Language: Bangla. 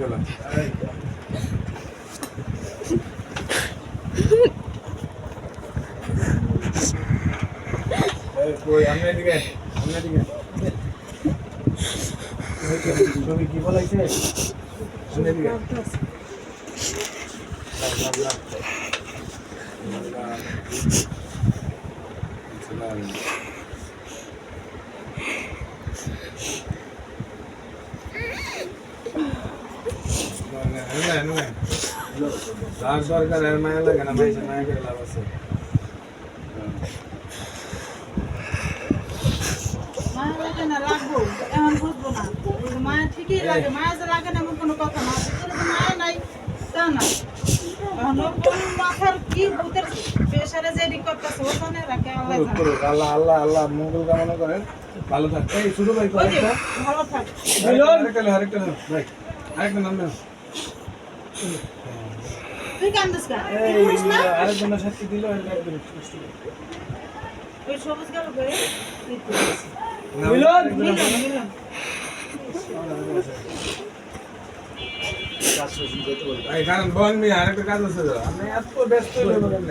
গেল কই আমি এদিকে ছবি কি বলাইছে এদিকে লাখ দরকার এর মায়া লাগে না মাইসে মায়া করে লাভ আছে মায়া লাগে না লাগবো এমন বুঝবো না মায়া ঠিকই লাগে মায়া যে লাগে না এমন কোনো কথা না ভিতরে যে মায়া নাই তা না কোন মাথার কি ভূতের পেশারে যে রিক করতেছে ওখানে রাখে আল্লাহ জানে আল্লাহ আল্লাহ আল্লাহ মঙ্গল কামনা করেন ভালো থাক এই শুরু ভাই ওই যে, ভালো থাক আরেকটা ভাই আরেকটা নাম নাও তুই কান্দিস কেন এই তুই বুঝিস না আরেকজনের সাথে দিল একদম ওই সবুজ গেল করে মিলন মিলন কাজ শেষ করতে বলি ভাই কারণ বল মি আরেকটা কাজ আছে আমি এত ব্যস্ত হয়ে গেলাম